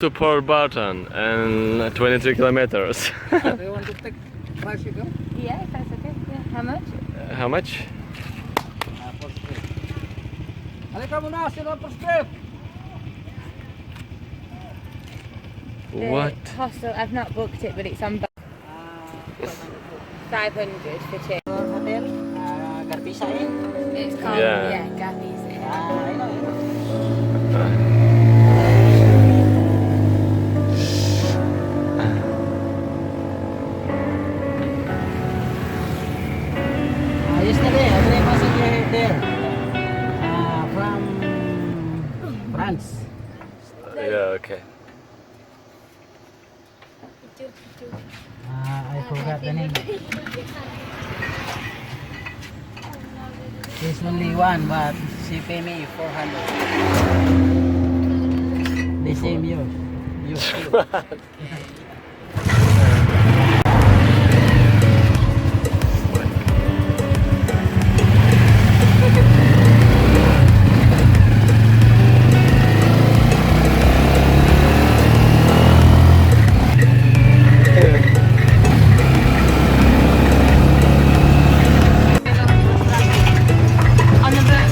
To Port Barton and 23 kilometers. Do you want to take bicycle? Yeah, if that's okay. Yeah. How much? How much? For strip. Halika muna, sino for strip? What? The hostel, I've not booked it, but it's on 500 for two. Hotel, Garpisa Inn. It's called, Yeah. Gabby's. I know. Yesterday, every passenger there from France. Yeah, okay. I forgot the name. There's only one, but she pay me 400. The same year. You. On the back.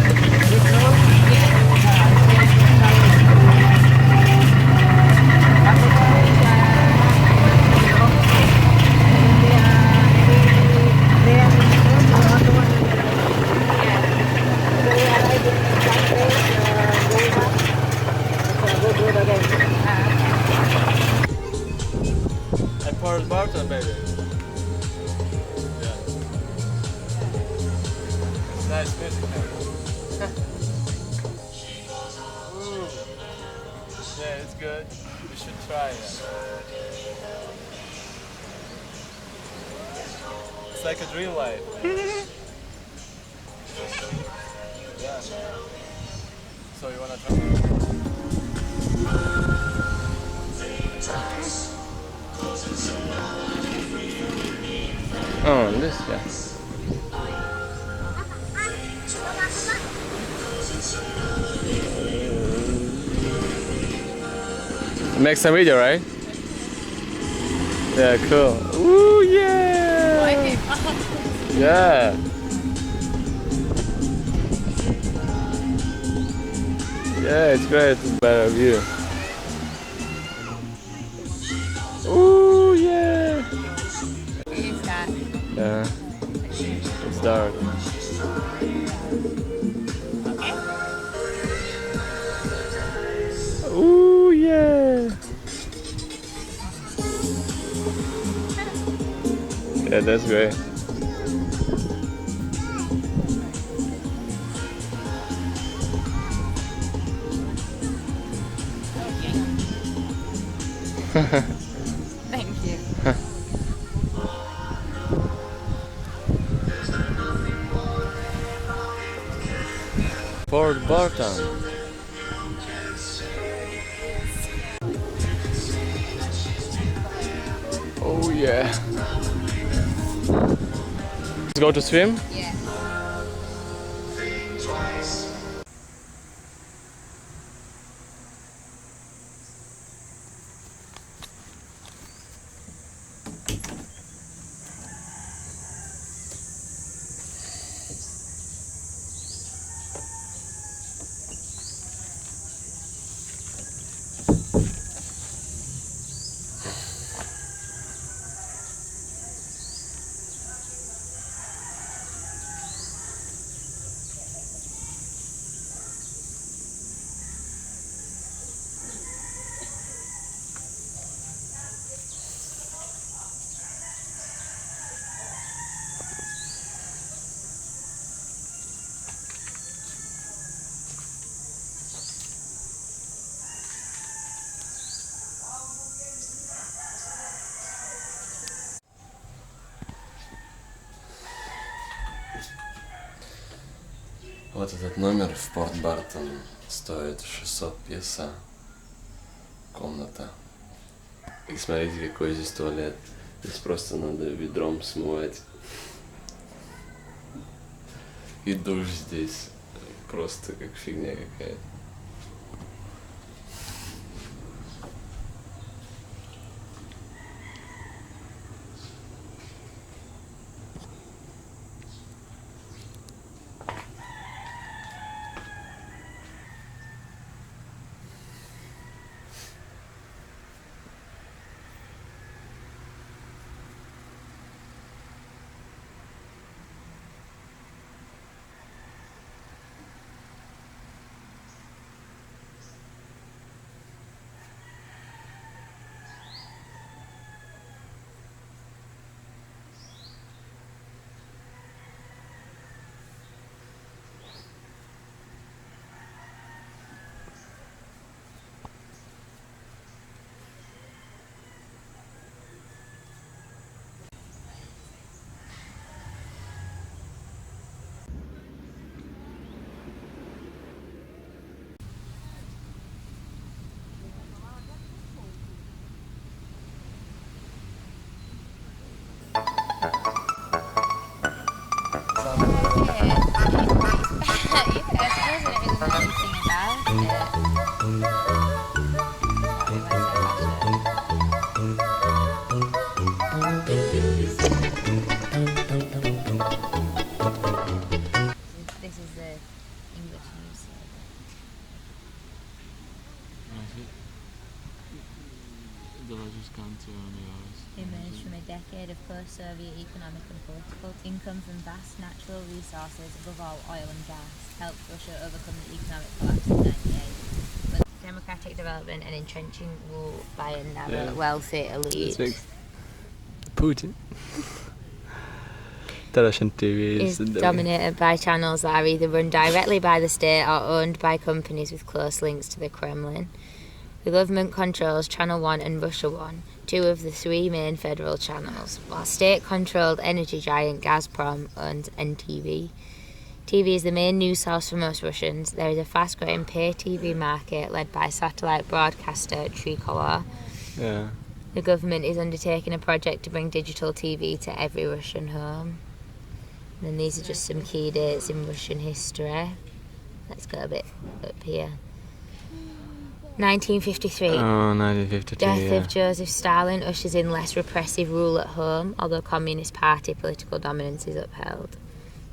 At Port Barton, baby. Yeah. It's nice music now. Ooh. Yeah, it's good. We should try it. It's like a dream life. Yeah. So you wanna try? Oh, this guy. Make some video, right? Yeah, cool. Ooh, yeah! Yeah. Yeah, it's great. It's better view. Ooh, yeah! Who's that? Yeah. It's dark. Ooh, yeah! Yeah, that's great. Thank you. Port Barton. Oh yeah. Let's go to swim. Yeah. Вот этот номер в Порт Бартон стоит 600 песо. Комната. И смотрите, какой здесь туалет. Здесь просто надо ведром смывать. И душ здесь просто как фигня какая-то. I suppose it isn't anything about This is the English news service. Emerged from a decade of post-Soviet economic and political income from vast natural resources, above all oil and gas, helped Russia overcome the economic collapse in 1998. But democratic development and entrenching rule by a narrow, wealthy elite Putin. The Russian TV is dominated by channels that are either run directly by the state or owned by companies with close links to the Kremlin. The government controls Channel 1 and Russia 1, two of the three main federal channels, while state-controlled energy giant Gazprom owns NTV. TV is the main news source for most Russians. There is a fast-growing pay TV market led by satellite broadcaster Tricolor. Yeah. The government is undertaking a project to bring digital TV to every Russian home. And then these are just some key dates in Russian history. Let's go a bit up here. 1953. Oh, 1953. Death of Joseph Stalin ushers in less repressive rule at home, although Communist Party political dominance is upheld.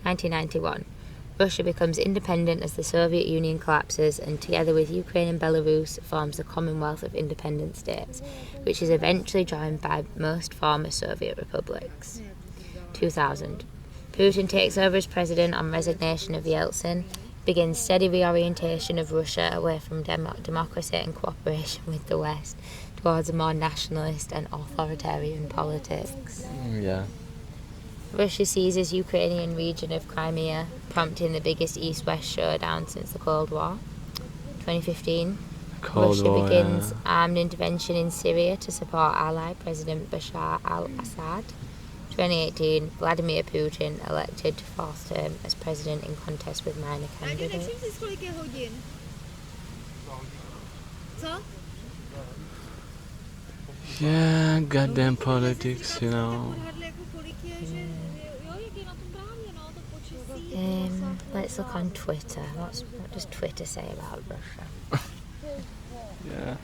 1991. Russia becomes independent as the Soviet Union collapses and, together with Ukraine and Belarus, forms the Commonwealth of Independent States, which is eventually joined by most former Soviet republics. 2000. Putin takes over as president on resignation of Yeltsin, begins steady reorientation of Russia away from democracy and cooperation with the West towards a more nationalist and authoritarian politics. Yeah. Russia seizes Ukrainian region of Crimea, prompting the biggest East-West showdown since the Cold War. 2015. Russia begins armed intervention in Syria to support ally President Bashar al-Assad. 2018, Vladimir Putin elected fourth term as president in contest with minor candidates. Yeah, goddamn politics, you know. Let's look on Twitter. What does Twitter say about Russia? Yeah.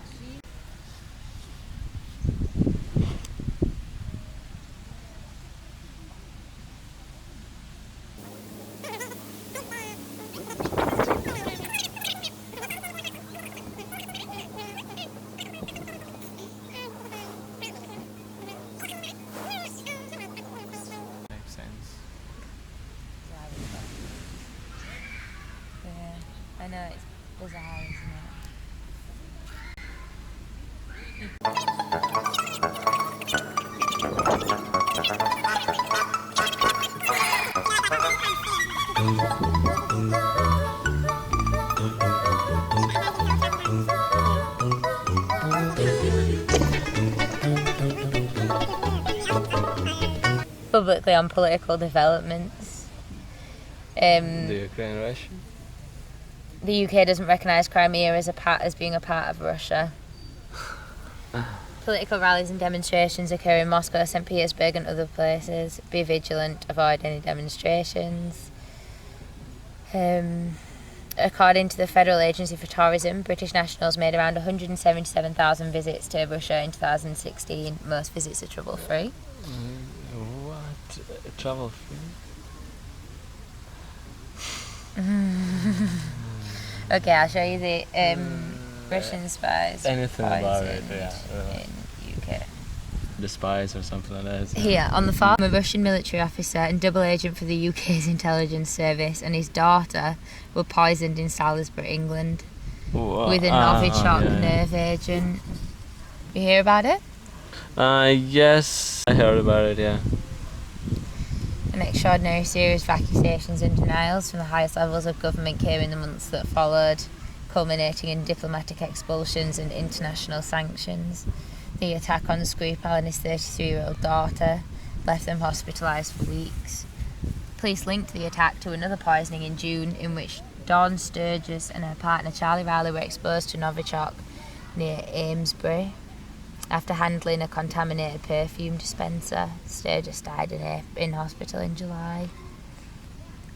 I know, it's bizarre, isn't it? Publicly on political developments. The Ukraine Russia. The UK doesn't recognise Crimea as being a part of Russia. Political rallies and demonstrations occur in Moscow, St. Petersburg and other places. Be vigilant, avoid any demonstrations. According to the Federal Agency for Tourism, British nationals made around 177,000 visits to Russia in 2016. Most visits are trouble-free. What? Travel free? Okay, I'll show you the Russian spies Anything about it, yeah. in UK. The spies or something like that. Here, on the farm, a Russian military officer and double agent for the UK's intelligence service and his daughter were poisoned in Salisbury, England, with a Novichok nerve agent. You hear about it? Yes, I heard about it, yeah. An extraordinary series of accusations and denials from the highest levels of government came in the months that followed, culminating in diplomatic expulsions and international sanctions. The attack on Skripal and his 33-year-old daughter left them hospitalised for weeks. Police linked the attack to another poisoning in June, in which Dawn Sturgis and her partner Charlie Riley were exposed to Novichok near Amesbury. After handling a contaminated perfume dispenser, Sturgis died in hospital in July.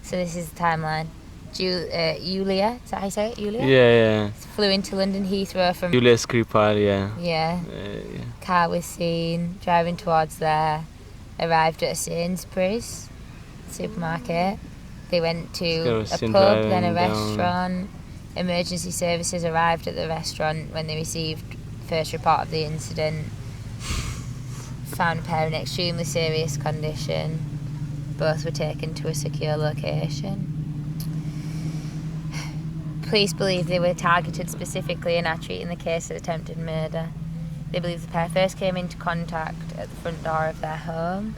So this is the timeline. Julia, is that how you say it? Julia? Yeah. Flew into London Heathrow from... Julia Skripal, yeah. Yeah. Yeah. Car was seen driving towards there. Arrived at a Sainsbury's supermarket. They went to a pub, then a restaurant. Emergency services arrived at the restaurant when they received first report of the incident. Found a pair in extremely serious condition. Both were taken to a secure location. Police believe they were targeted specifically and are treating the case as attempted murder. They believe the pair first came into contact at the front door of their home.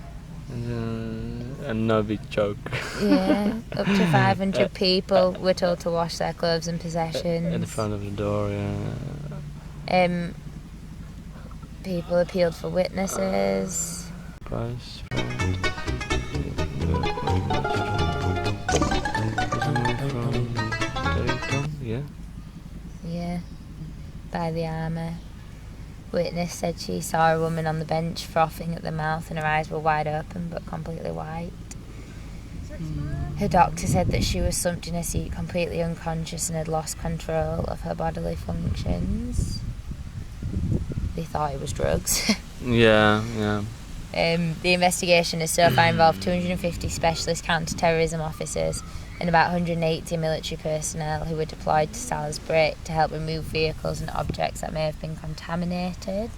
And no big joke. Yeah, up to 500 people were told to wash their clothes and possessions. At the front of the door, yeah. People appealed for witnesses. Yeah, by the armour. Witness said she saw a woman on the bench frothing at the mouth and her eyes were wide open but completely white. Her doctor said that she was slumped in her seat completely unconscious and had lost control of her bodily functions. They thought it was drugs. Yeah. The investigation has so far involved 250 specialist counter-terrorism officers and about 180 military personnel who were deployed to Salisbury to help remove vehicles and objects that may have been contaminated.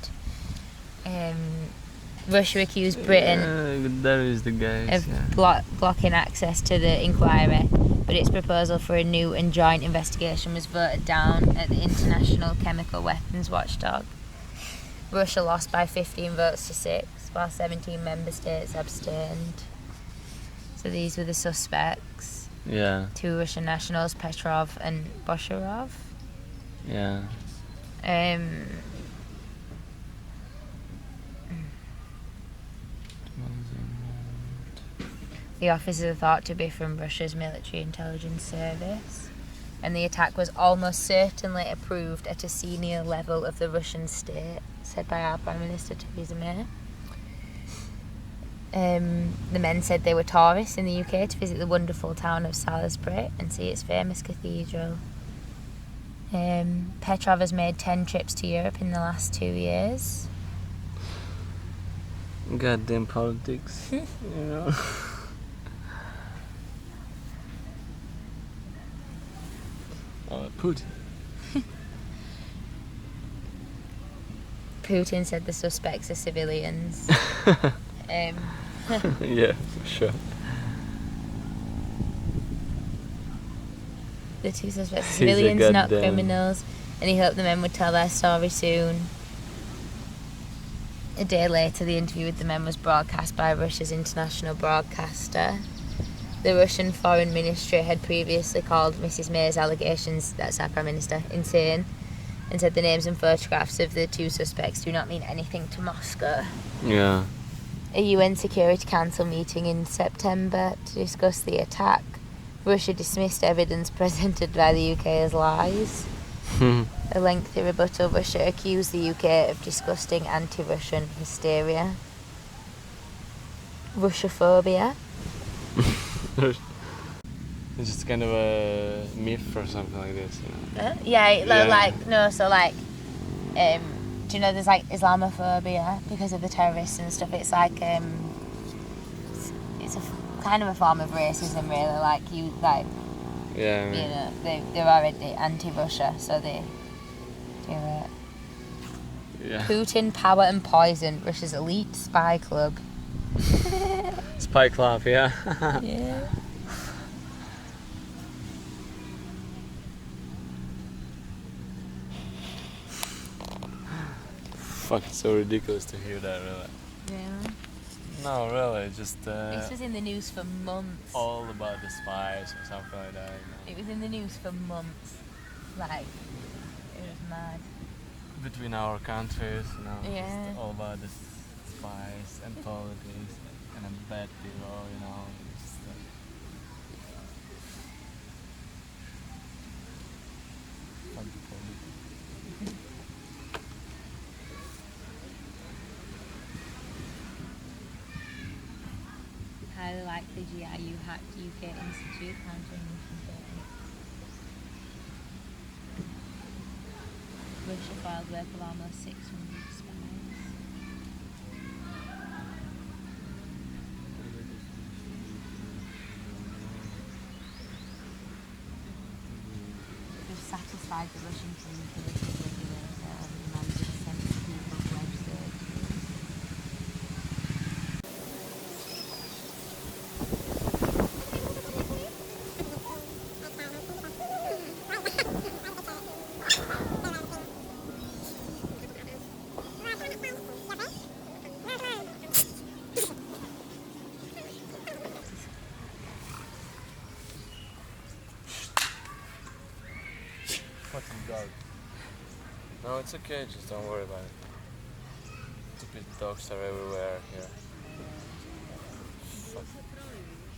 Russia accused Britain There is the guys, of blocking access to the inquiry, but its proposal for a new and joint investigation was voted down at the International Chemical Weapons Watchdog. Russia lost by 15 votes to 6, while 17 member states abstained. So these were the suspects. Yeah. 2 Russian nationals, Petrov and Bosharov. Yeah. The officers are thought to be from Russia's military intelligence service, and the attack was almost certainly approved at a senior level of the Russian state, said by our Prime Minister Theresa May. The men said they were tourists in the UK to visit the wonderful town of Salisbury and see its famous cathedral. Petrov has made 10 trips to Europe in the last 2 years. Goddamn politics, you know. Putin. Putin said the suspects are civilians. Yeah, for sure. The 2 suspects are civilians, not criminals, and he hoped the men would tell their story soon. A day later, the interview with the men was broadcast by Russia's international broadcaster. The Russian Foreign Ministry had previously called Mrs May's allegations, that's our Prime Minister, insane, and said the names and photographs of the 2 suspects do not mean anything to Moscow. Yeah. A UN Security Council meeting in September to discuss the attack. Russia dismissed evidence presented by the UK as lies. A lengthy rebuttal. Russia accused the UK of disgusting anti-Russian hysteria. Russophobia. It's just kind of a myth or something like this, you know? Do you know there's like Islamophobia because of the terrorists and stuff? It's like it's a kind of a form of racism, really. Like you know, they're already anti-Russia, so they do it. Yeah. Putin, power and poison, Russia's elite spy club. Spy club, yeah. Yeah. Fucking so ridiculous to hear that, really. Yeah. No, really, just This was in the news for months. all about the spies or something like that, you know. It was in the news for months. Like, it was mad. Between our countries, you know, Yeah. just all about the spies and politics and bad people, you know. Just, fuck the politics. Highly likely GIU hacked UK Institute countering Russian data. wild work of almost 600 spies. They've satisfied the Russian communications regulator over demands of 70 people pledged searches. Fucking dog. No, it's okay, just don't worry about it. Stupid dogs are everywhere here. Fuck.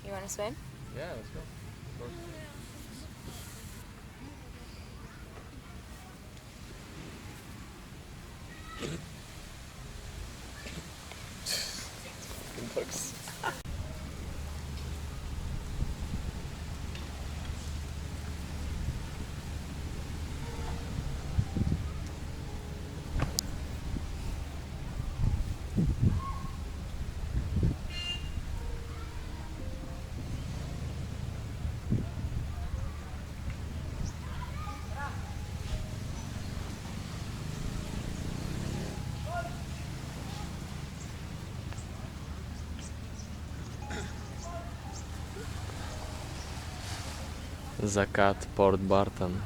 You want to swim? Yeah, let's go. Fucking dogs. Закат, порт Бартон.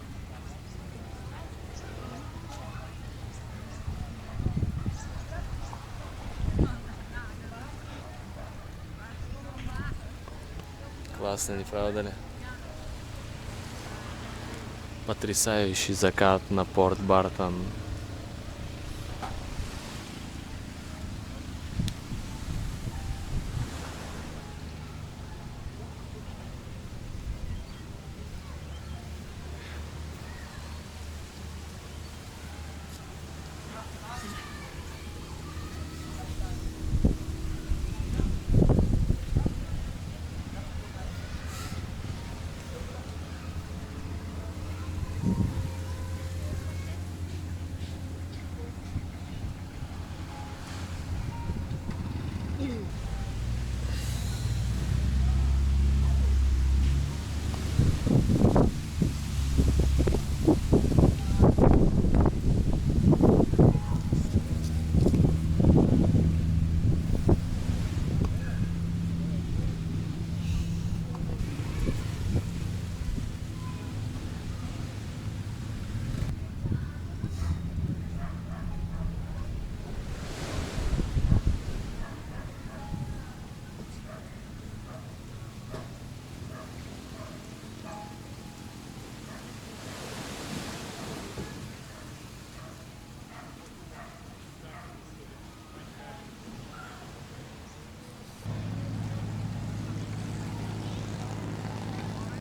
Классно, не правда ли? Потрясающий закат на порт Бартон.